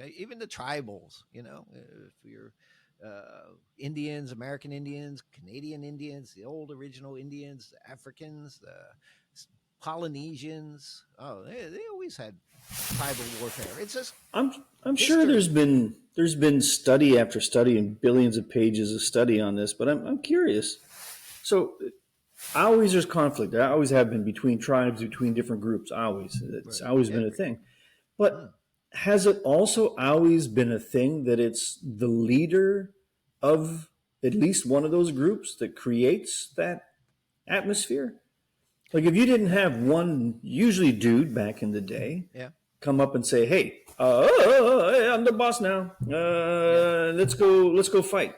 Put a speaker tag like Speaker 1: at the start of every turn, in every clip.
Speaker 1: right? Even the tribals, if you're Indians, American Indians, Canadian Indians, the old original Indians, the Africans, the Polynesians. Oh, they always had tribal warfare. It's just
Speaker 2: I'm sure
Speaker 1: history.
Speaker 2: there's been study after study and billions of pages of study on this, but I'm curious. So always there's conflict. There always have been between tribes, between different groups. Always, it's
Speaker 1: Right.
Speaker 2: always been a
Speaker 1: Every.
Speaker 2: thing. But
Speaker 1: Mm.
Speaker 2: has it also always been a thing that it's the leader of at least one of those groups that creates that atmosphere? Like if you didn't have one, usually dude back in the day,
Speaker 1: Yeah.
Speaker 2: come up and say, "Hey, I'm the boss now.
Speaker 1: Yeah.
Speaker 2: Let's go fight."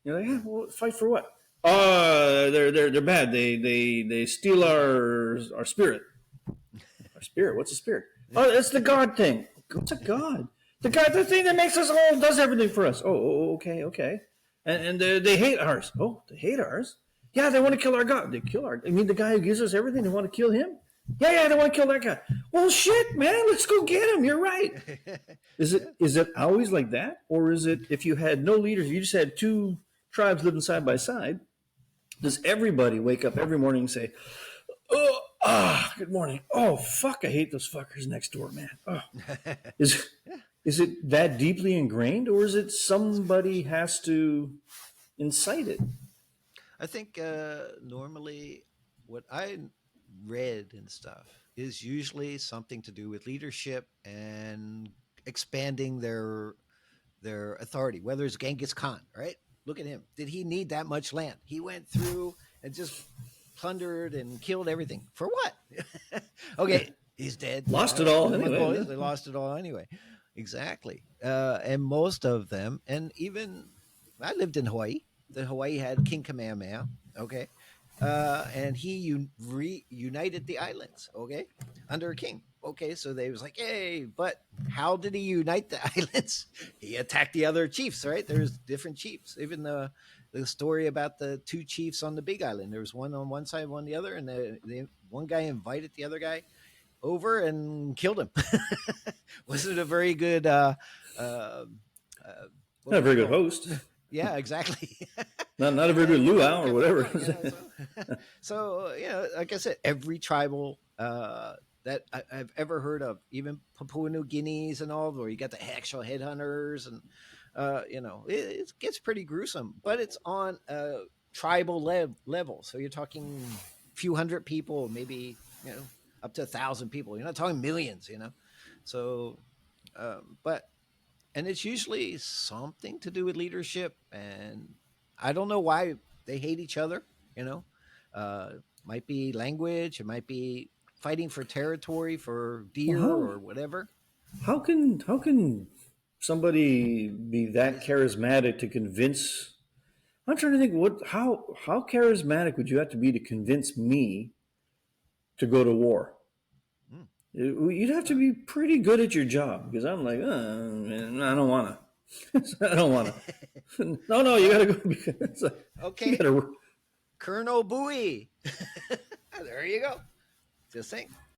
Speaker 2: You're like, "Yeah, well, fight for what?" They're bad. They steal our spirit. Our spirit. What's a spirit? Oh, it's the God thing. What's a God? The thing that makes us whole, does everything for us. Okay. And they hate ours. Oh, they hate ours. Yeah, they want to kill our God. They kill our. I mean, the guy who gives us everything. They want to kill him. Yeah, they want to kill that guy. Well, shit, man, let's go get him. You're right. Is it
Speaker 1: Yeah.
Speaker 2: is it always like that, or is it if you had no leaders, if you just had two tribes living side by side? Does everybody wake up every morning and say, "Oh, good morning. Oh, fuck, I hate those fuckers next door, man." Oh, is
Speaker 1: Yeah.
Speaker 2: is it that deeply ingrained, or is it somebody has to incite it?
Speaker 1: I think normally what I read and stuff is usually something to do with leadership and expanding their authority. Whether it's Genghis Khan, right? Look at him. Did he need that much land? He went through and just plundered and killed everything for what? Okay, he's dead.
Speaker 2: Lost it all
Speaker 1: The
Speaker 2: anyway.
Speaker 1: Mongols, they lost it all anyway. Exactly. And most of them, and even I lived in Hawaii. The Hawaii had King Kamehameha. Okay. And he reunited the islands. Okay. Under a king. Okay. So they was like, hey, but how did he unite the islands? He attacked the other chiefs, right? There's different chiefs. Even the story about the two chiefs on the Big Island. There was one on one side, one on the other, and one guy invited the other guy over and killed him. Wasn't a very good uh, what
Speaker 2: Not a
Speaker 1: would you
Speaker 2: very good
Speaker 1: call it?
Speaker 2: host.
Speaker 1: Yeah, exactly.
Speaker 2: Not a very good
Speaker 1: And
Speaker 2: luau or
Speaker 1: kept it
Speaker 2: whatever.
Speaker 1: going, so like I said, every tribal that I've ever heard of, even Papua New Guineas and all, where you got the actual headhunters, and it gets pretty gruesome, but it's on a tribal level. So you're talking few hundred people, maybe up to 1,000 people. You're not talking millions, So, but and it's usually something to do with leadership, and I don't know why they hate each other. You know, uh, might be language, it might be fighting for territory for
Speaker 2: Well,
Speaker 1: deer
Speaker 2: how
Speaker 1: or whatever.
Speaker 2: how can somebody be that
Speaker 1: Is
Speaker 2: charismatic to convince? I'm trying to think how charismatic would you have to be to convince me to go to war?
Speaker 1: mm,
Speaker 2: You'd have to
Speaker 1: well,
Speaker 2: be pretty good at your job because I'm like, man, I don't want to. I don't want to. No, you got
Speaker 1: well,
Speaker 2: to go. It's like, you got
Speaker 1: okay,
Speaker 2: to.
Speaker 1: Colonel Bowie. There you go. Just saying.